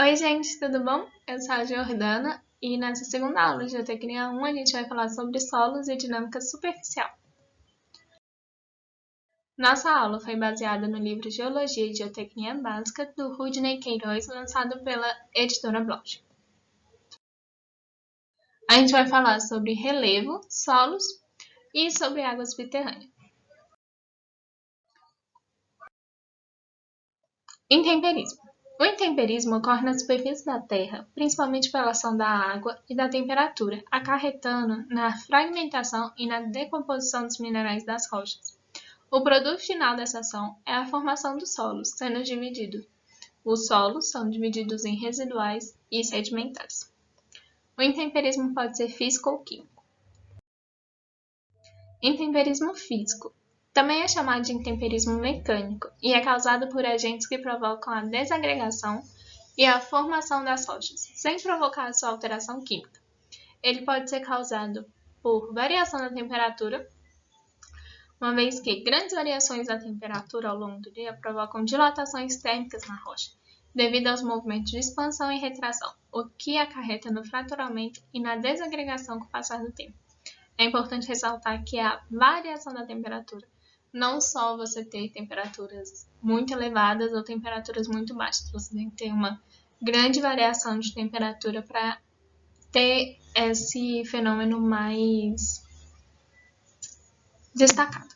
Oi, gente, tudo bom? Eu sou a Jordana e nessa segunda aula de Geotecnia 1 a gente vai falar sobre solos e dinâmica superficial. Nossa aula foi baseada no livro Geologia e Geotecnia Básica do Rudney Queiroz, lançado pela editora Bloch. A gente vai falar sobre relevo, solos e sobre águas subterrâneas. Intemperismo. O intemperismo ocorre na superfície da Terra, principalmente pela ação da água e da temperatura, acarretando na fragmentação e na decomposição dos minerais das rochas. O produto final dessa ação é a formação dos solos, sendo dividido. Os solos são divididos em residuais e sedimentares. O intemperismo pode ser físico ou químico. Intemperismo físico. Também é chamado de intemperismo mecânico e é causado por agentes que provocam a desagregação e a formação das rochas, sem provocar sua alteração química. Ele pode ser causado por variação da temperatura, uma vez que grandes variações da temperatura ao longo do dia provocam dilatações térmicas na rocha, devido aos movimentos de expansão e retração, o que acarreta no fraturamento e na desagregação com o passar do tempo. É importante ressaltar que a variação da temperatura não só você ter temperaturas muito elevadas ou temperaturas muito baixas, você tem que ter uma grande variação de temperatura para ter esse fenômeno mais destacado.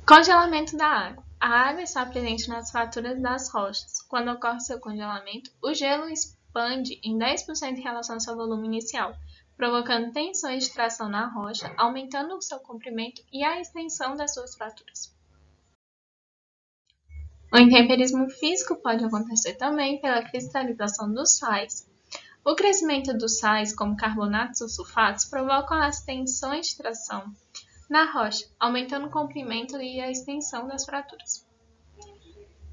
Congelamento da água. A água está presente nas fraturas das rochas. Quando ocorre seu congelamento, o gelo expande em 10% em relação ao seu volume inicial, provocando tensões de tração na rocha, aumentando o seu comprimento e a extensão das suas fraturas. O intemperismo físico pode acontecer também pela cristalização dos sais. O crescimento dos sais, como carbonatos ou sulfatos, provocam as tensões de tração na rocha, aumentando o comprimento e a extensão das fraturas.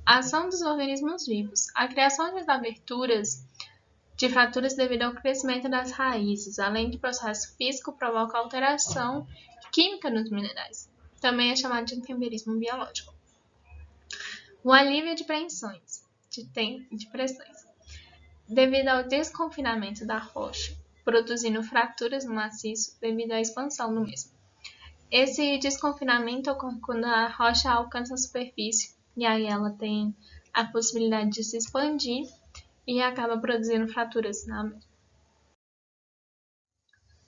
A ação dos organismos vivos. A criação de aberturas de fraturas devido ao crescimento das raízes, além do processo físico, provoca alteração química nos minerais. Também é chamado de intemperismo biológico. O alívio de pressões. Devido ao desconfinamento da rocha, produzindo fraturas no maciço devido à expansão do mesmo. Esse desconfinamento ocorre quando a rocha alcança a superfície e aí ela tem a possibilidade de se expandir e acaba produzindo fraturas na mesma.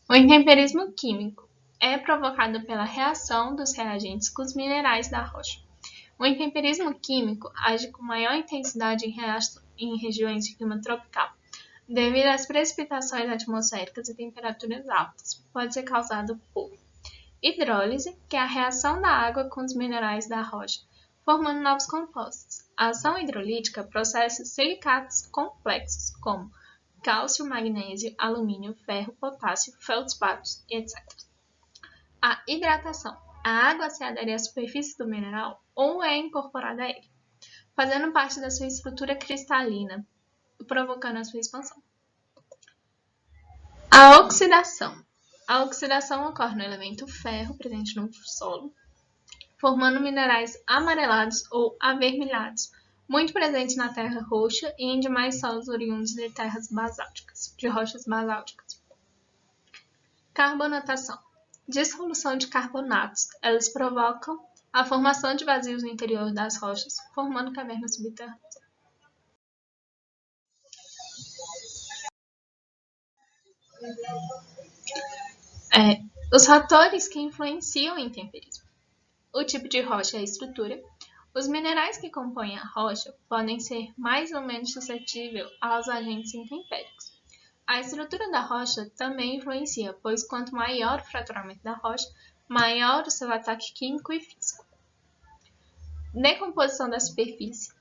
O intemperismo químico é provocado pela reação dos reagentes com os minerais da rocha. O intemperismo químico age com maior intensidade em regiões de clima tropical, devido às precipitações atmosféricas e temperaturas altas. Pode ser causado por hidrólise, que é a reação da água com os minerais da rocha, formando novos compostos. A ação hidrolítica processa silicatos complexos, como cálcio, magnésio, alumínio, ferro, potássio, feldspatos, etc. A hidratação. A água se adere à superfície do mineral ou é incorporada a ele, fazendo parte da sua estrutura cristalina, provocando a sua expansão. A oxidação. A oxidação ocorre no elemento ferro presente no solo, formando minerais amarelados ou avermelhados, muito presentes na terra roxa e em demais solos oriundos de terras basálticas, de rochas basálticas. Carbonatação. Dissolução de carbonatos. Elas provocam a formação de vazios no interior das rochas, formando cavernas subterrâneas. Os fatores que influenciam o intemperismo. O tipo de rocha e a estrutura. Os minerais que compõem a rocha podem ser mais ou menos suscetíveis aos agentes intempéricos. A estrutura da rocha também influencia, pois quanto maior o fraturamento da rocha, maior o seu ataque químico e físico. Decomposição da superfície.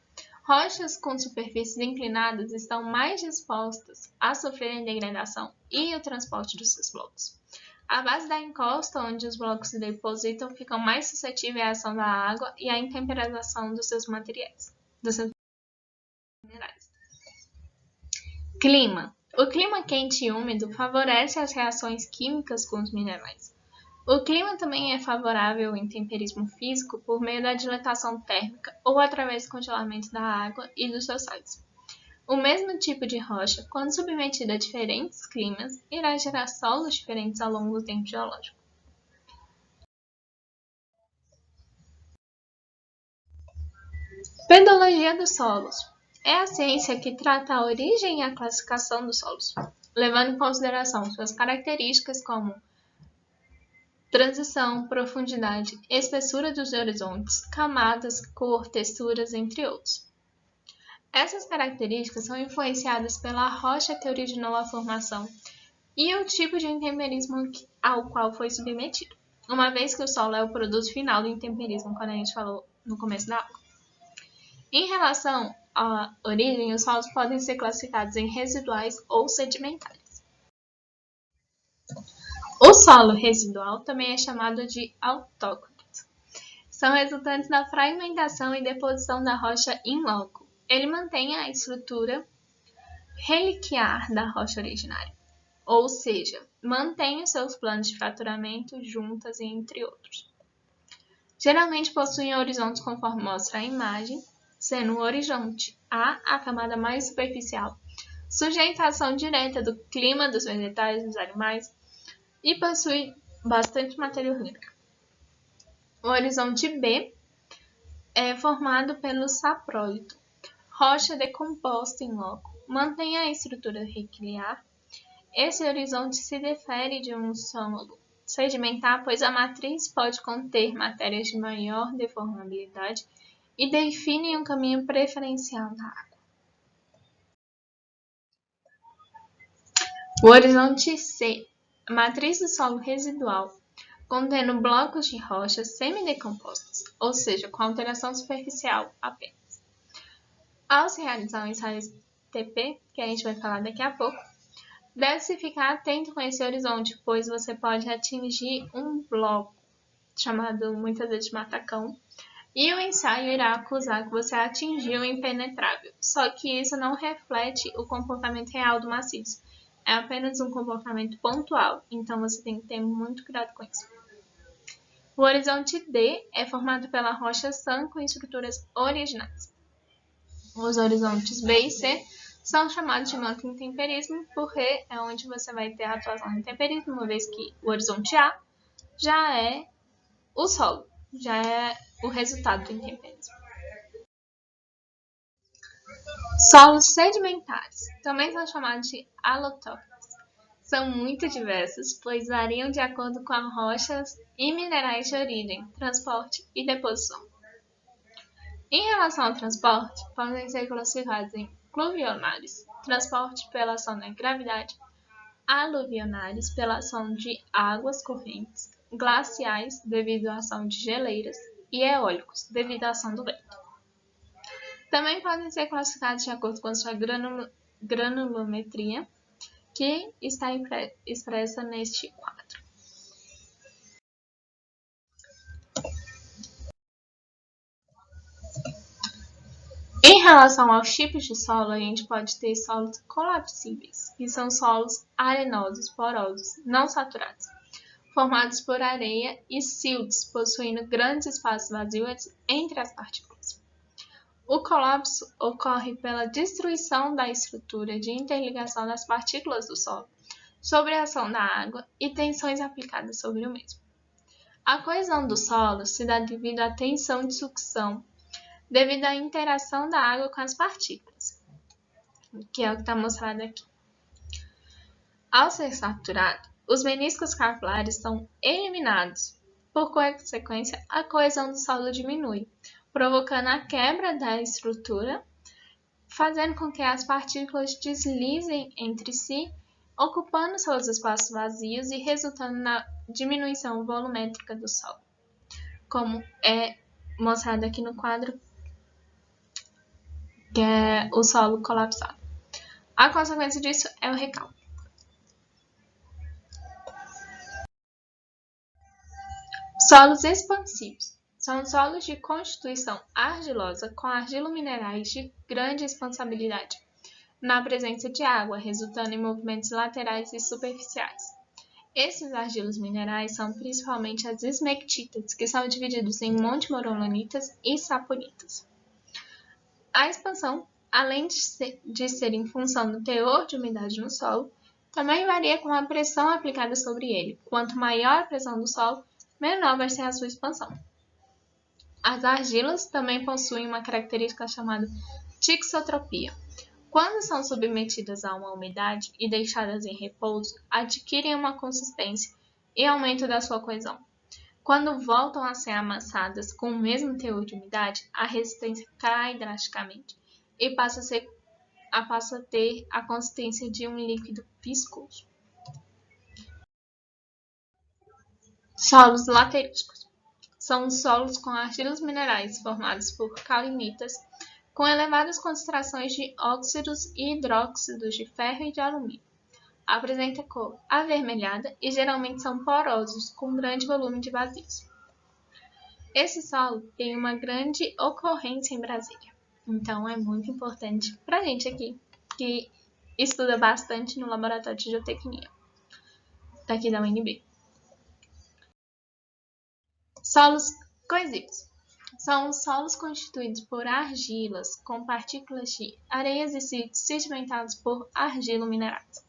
Rochas com superfícies inclinadas estão mais dispostas a sofrerem degradação e o transporte dos seus blocos. A base da encosta, onde os blocos se depositam, ficam mais suscetíveis à ação da água e à intemperização dos seus minerais. Clima. O clima quente e úmido favorece as reações químicas com os minerais. O clima também é favorável ao intemperismo físico por meio da dilatação térmica ou através do congelamento da água e dos seus sais. O mesmo tipo de rocha, quando submetida a diferentes climas, irá gerar solos diferentes ao longo do tempo geológico. Pedologia dos solos é a ciência que trata a origem e a classificação dos solos, levando em consideração suas características como transição, profundidade, espessura dos horizontes, camadas, cor, texturas, entre outros. Essas características são influenciadas pela rocha que originou a formação e o tipo de intemperismo ao qual foi submetido, uma vez que o solo é o produto final do intemperismo, quando a gente falou no começo da aula. Em relação à origem, os solos podem ser classificados em residuais ou sedimentares. O solo residual também é chamado de autóctonos. São resultantes da fragmentação e deposição da rocha in loco. Ele mantém a estrutura reliquiar da rocha originária, ou seja, mantém os seus planos de fraturamento, juntas, entre outros. Geralmente possuem horizontes conforme mostra a imagem, sendo o horizonte a camada mais superficial, sujeita à ação direta do clima dos vegetais e dos animais, e possui bastante matéria orgânica. O horizonte B é formado pelo saprólito, rocha decomposta em loco, mantém a estrutura requiliar. Esse horizonte se difere de um solo sedimentar, pois a matriz pode conter matérias de maior deformabilidade e define um caminho preferencial da água. O horizonte C, a matriz do solo residual, contendo blocos de rochas semidecompostos, ou seja, com alteração superficial apenas. Ao se realizar um ensaio TP, que a gente vai falar daqui a pouco, deve-se ficar atento com esse horizonte, pois você pode atingir um bloco, chamado muitas vezes de matacão, e o ensaio irá acusar que você atingiu o impenetrável, só que isso não reflete o comportamento real do maciço. É apenas um comportamento pontual, então você tem que ter muito cuidado com isso. O horizonte D é formado pela rocha sã com estruturas originais. Os horizontes B e C são chamados de manto intemperismo, porque é onde você vai ter a atuação do intemperismo, uma vez que o horizonte A já é o solo, já é o resultado do intemperismo. Solos sedimentares, também são chamados de allotóctonos. São muito diversos, pois variam de acordo com as rochas e minerais de origem, transporte e deposição. Em relação ao transporte, podem ser classificados em pluvionários, transporte pela ação da gravidade, aluvionários, pela ação de águas correntes, glaciais, devido à ação de geleiras, e eólicos, devido à ação do vento. Também podem ser classificados de acordo com sua granulometria, que está expressa neste quadro. Em relação aos tipos de solo, a gente pode ter solos colapsíveis, que são solos arenosos, porosos, não saturados, formados por areia e siltes, possuindo grandes espaços vazios entre as partículas. O colapso ocorre pela destruição da estrutura de interligação das partículas do solo, sobre a ação da água e tensões aplicadas sobre o mesmo. A coesão do solo se dá devido à tensão de sucção, devido à interação da água com as partículas, que é o que está mostrado aqui. Ao ser saturado, os meniscos capilares são eliminados. Por consequência, a coesão do solo diminui, provocando a quebra da estrutura, fazendo com que as partículas deslizem entre si, ocupando seus espaços vazios e resultando na diminuição volumétrica do solo, como é mostrado aqui no quadro, que é o solo colapsado. A consequência disso é o recalque. Solos expansivos são solos de constituição argilosa com argilo-minerais de grande expansibilidade, na presença de água, resultando em movimentos laterais e superficiais. Esses argilos minerais são principalmente as esmectitas, que são divididos em montemorolonitas e saponitas. A expansão além de ser em função do teor de umidade no solo, também varia com a pressão aplicada sobre ele. Quanto maior a pressão do solo, menor vai ser a sua expansão. As argilas também possuem uma característica chamada tixotropia. Quando são submetidas a uma umidade e deixadas em repouso, adquirem uma consistência e aumento da sua coesão. Quando voltam a ser amassadas com o mesmo teor de umidade, a resistência cai drasticamente e passa a ter a consistência de um líquido viscoso. Solos lateríticos. São os solos com argilas minerais formados por caulinitas com elevadas concentrações de óxidos e hidróxidos de ferro e de alumínio. Apresenta cor avermelhada e geralmente são porosos, com grande volume de vazios. Esse solo tem uma grande ocorrência em Brasília, então é muito importante para a gente aqui, que estuda bastante no Laboratório de Geotecnia, daqui da UNB. Solos coesivos. São os solos constituídos por argilas com partículas de areias e sílios sedimentados por argilo-minerais.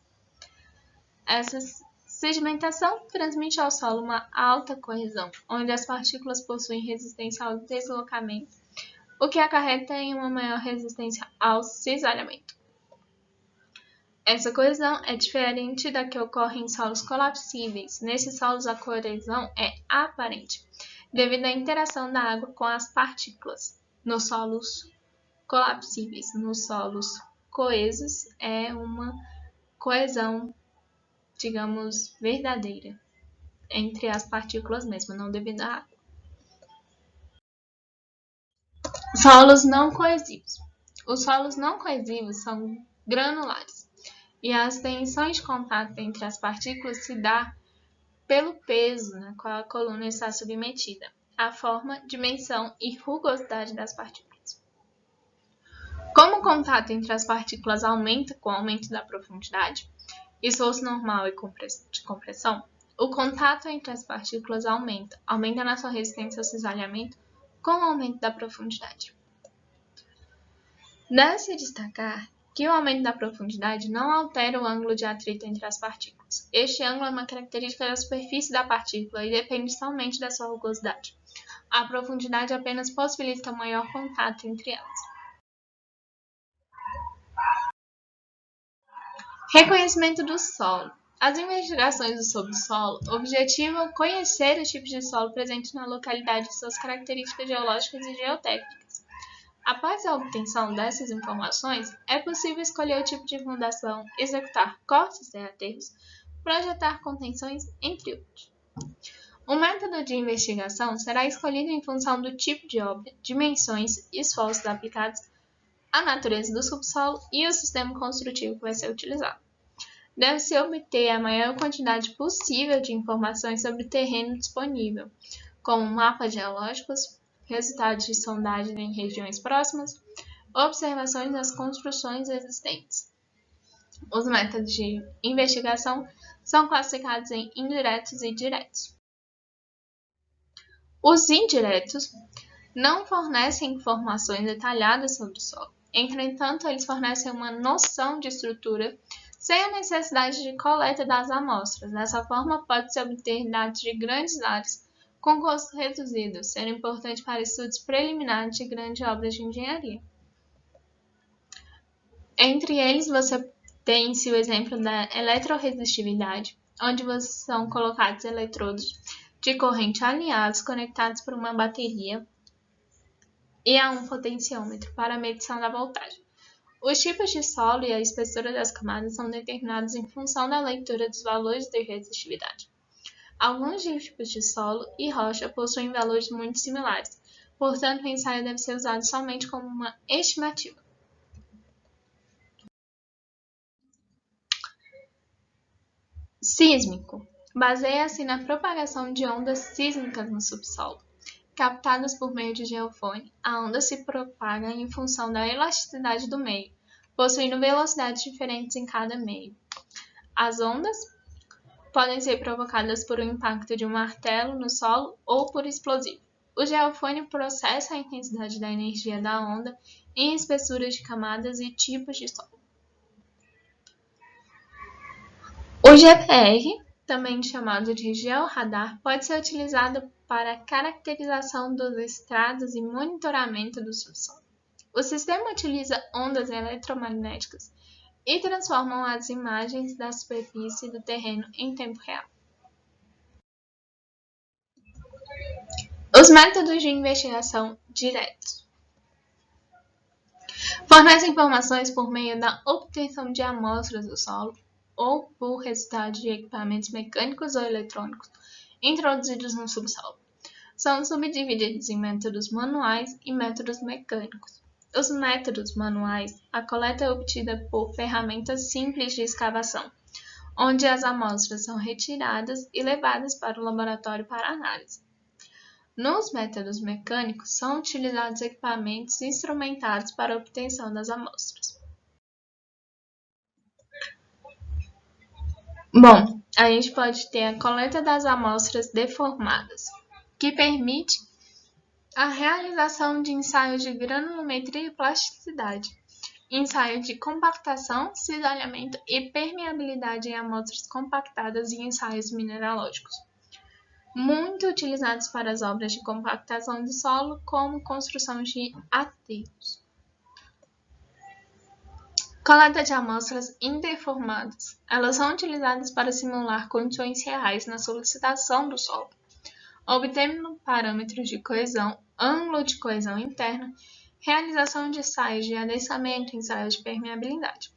Essa sedimentação transmite ao solo uma alta coesão, onde as partículas possuem resistência ao deslocamento, o que acarreta em uma maior resistência ao cisalhamento. Essa coesão é diferente da que ocorre em solos colapsíveis. Nesses solos, a coesão é aparente, devido à interação da água com as partículas. Nos solos colapsíveis, nos solos coesos, é uma coesão, digamos, verdadeira entre as partículas mesmo, não devido à água. Solos não coesivos. Os solos não coesivos são granulares e as tensões de contato entre as partículas se dá pelo peso na qual a coluna está submetida, a forma, dimensão e rugosidade das partículas. Como o contato entre as partículas aumenta com o aumento da profundidade, esforço normal e de compressão, o contato entre as partículas aumenta na sua resistência ao cisalhamento com o aumento da profundidade. Deve-se destacar que o aumento da profundidade não altera o ângulo de atrito entre as partículas. Este ângulo é uma característica da superfície da partícula e depende somente da sua rugosidade. A profundidade apenas possibilita um maior contato entre elas. Reconhecimento do solo. As investigações do subsolo objetivam conhecer os tipos de solo presentes na localidade e suas características geológicas e geotécnicas. Após a obtenção dessas informações, é possível escolher o tipo de fundação, executar cortes e aterros, projetar contenções, entre outros. O método de investigação será escolhido em função do tipo de obra, dimensões e esforços aplicados, a natureza do subsolo e o sistema construtivo que vai ser utilizado. Deve-se obter a maior quantidade possível de informações sobre o terreno disponível, como mapas geológicos, resultados de sondagem em regiões próximas, observações das construções existentes. Os métodos de investigação são classificados em indiretos e diretos. Os indiretos não fornecem informações detalhadas sobre o solo. Entretanto, eles fornecem uma noção de estrutura sem a necessidade de coleta das amostras. Dessa forma, pode-se obter dados de grandes áreas com custo reduzido, sendo importante para estudos preliminares de grandes obras de engenharia. Entre eles, você tem-se o exemplo da eletroresistividade, onde são colocados eletrodos de corrente alinhados conectados por uma bateria e a um potenciômetro para a medição da voltagem. Os tipos de solo e a espessura das camadas são determinados em função da leitura dos valores de resistividade. Alguns tipos de solo e rocha possuem valores muito similares, portanto, o ensaio deve ser usado somente como uma estimativa. Sísmico. Baseia-se na propagação de ondas sísmicas no subsolo. Captadas por meio de geofone, a onda se propaga em função da elasticidade do meio, possuindo velocidades diferentes em cada meio. As ondas podem ser provocadas por um impacto de um martelo no solo ou por explosivo. O geofone processa a intensidade da energia da onda em espessuras de camadas e tipos de solo. O GPR, também chamado de georradar, pode ser utilizado para a caracterização dos estratos e monitoramento do subsolo. O sistema utiliza ondas eletromagnéticas e transforma as imagens da superfície do terreno em tempo real. Os métodos de investigação diretos fornecem informações por meio da obtenção de amostras do solo ou por resultado de equipamentos mecânicos ou eletrônicos introduzidos no subsolo. São subdivididos em métodos manuais e métodos mecânicos. Os métodos manuais, a coleta é obtida por ferramentas simples de escavação, onde as amostras são retiradas e levadas para o laboratório para análise. Nos métodos mecânicos, são utilizados equipamentos instrumentados para a obtenção das amostras. Bom, a gente pode ter a coleta das amostras deformadas, que permite a realização de ensaios de granulometria e plasticidade, ensaios de compactação, cisalhamento e permeabilidade em amostras compactadas e ensaios mineralógicos, muito utilizados para as obras de compactação do solo, como construção de aterros. Coleta de amostras indeformadas. Elas são utilizadas para simular condições reais na solicitação do solo, obtendo parâmetros de coesão, ângulo de coesão interna, realização de ensaios de adensamento e ensaios de permeabilidade.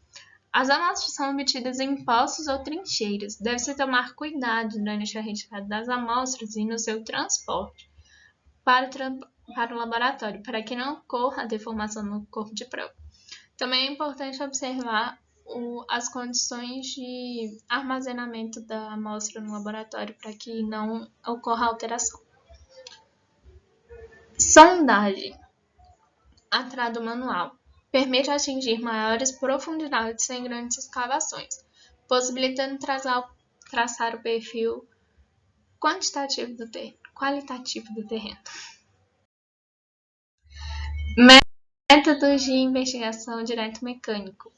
As amostras são obtidas em poços ou trincheiras. Deve-se tomar cuidado durante a retirada das amostras e no seu transporte para o laboratório, para que não ocorra a deformação no corpo de prova. Também é importante observar as condições de armazenamento da amostra no laboratório para que não ocorra alteração. Sondagem. Atrado manual. Permite atingir maiores profundidades sem grandes escavações, possibilitando traçar o perfil qualitativo do terreno. Métodos de investigação direto mecânico.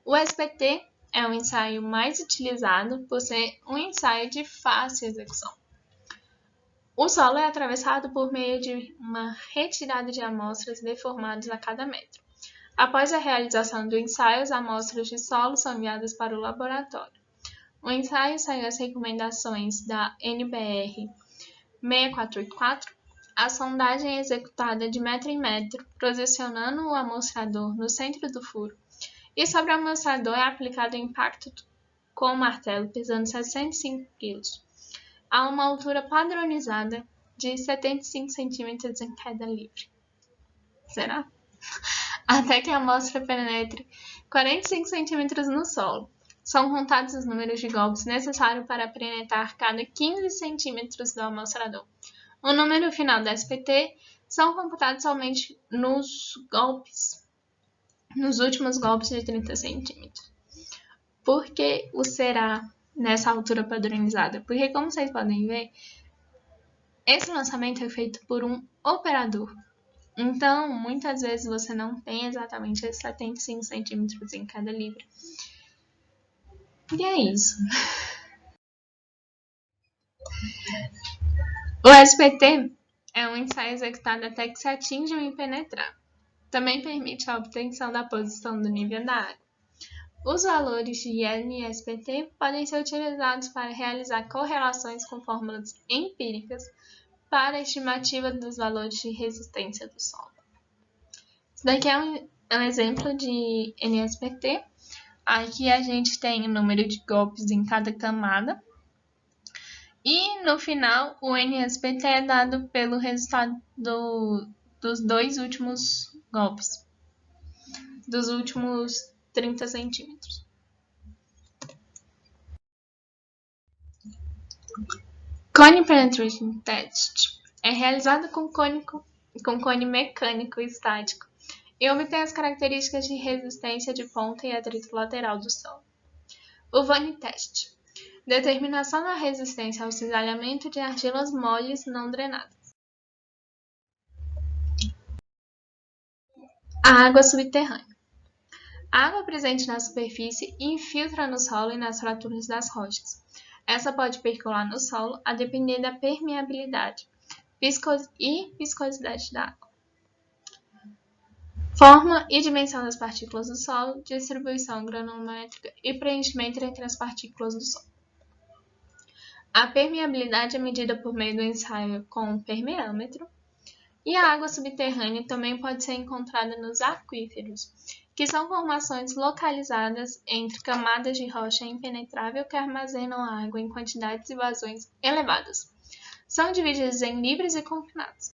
O SPT é o ensaio mais utilizado por ser um ensaio de fácil execução. O solo é atravessado por meio de uma retirada de amostras deformadas a cada metro. Após a realização do ensaio, as amostras de solo são enviadas para o laboratório. O ensaio segue as recomendações da NBR 6484. A sondagem é executada de metro em metro, posicionando o amostrador no centro do furo, e sobre o amostrador é aplicado o impacto com o martelo, pesando 65 kg, a uma altura padronizada de 75 cm em queda livre. Será? Até que a amostra penetre 45 cm no solo. São contados os números de golpes necessários para penetrar cada 15 cm do amostrador. O número final da SPT são computados somente nos últimos golpes de 30 cm. Por que o será nessa altura padronizada? Porque, como vocês podem ver, esse lançamento é feito por um operador. Então, muitas vezes você não tem exatamente esses 75 centímetros em cada livre. E é isso. O SPT é um ensaio executado até que se atinja o impenetrável. Também permite a obtenção da posição do nível da água. Os valores de NSPT podem ser utilizados para realizar correlações com fórmulas empíricas para a estimativa dos valores de resistência do solo. Isso daqui é um exemplo de NSPT. Aqui a gente tem o número de golpes em cada camada. E no final, o NSPT é dado pelo resultado dos dois últimos golpes, dos últimos 30 centímetros. Cone Penetration Test é realizado com cone mecânico e estático e obtém as características de resistência de ponta e atrito lateral do solo. O Vane Test. Determinação da resistência ao cisalhamento de argilas moles não drenadas. A água subterrânea. A água presente na superfície infiltra no solo e nas fraturas das rochas. Essa pode percolar no solo a depender da permeabilidade e viscosidade da água. Forma e dimensão das partículas do solo, distribuição granulométrica e preenchimento entre as partículas do solo. A permeabilidade é medida por meio do ensaio com o permeâmetro. E a água subterrânea também pode ser encontrada nos aquíferos, que são formações localizadas entre camadas de rocha impenetrável que armazenam a água em quantidades e vazões elevadas. São divididos em livres e confinados.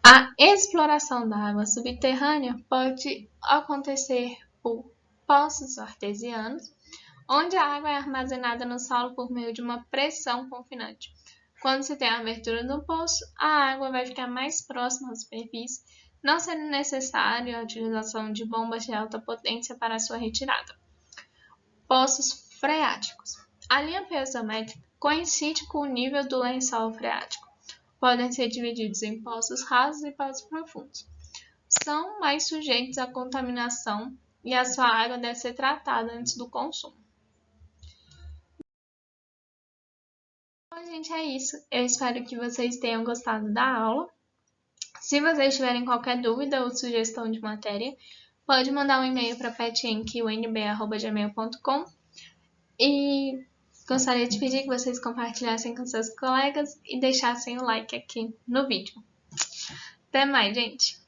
A exploração da água subterrânea pode acontecer por poços artesianos, onde a água é armazenada no solo por meio de uma pressão confinante. Quando se tem a abertura do poço, a água vai ficar mais próxima à superfície, não sendo necessária a utilização de bombas de alta potência para a sua retirada. Poços freáticos. A linha piezométrica coincide com o nível do lençol freático. Podem ser divididos em poços rasos e poços profundos. São mais sujeitos à contaminação e a sua água deve ser tratada antes do consumo. Bom, gente, é isso. Eu espero que vocês tenham gostado da aula. Se vocês tiverem qualquer dúvida ou sugestão de matéria, pode mandar um e-mail para petinqunb@gmail.com e gostaria de pedir que vocês compartilhassem com seus colegas e deixassem o like aqui no vídeo. Até mais, gente!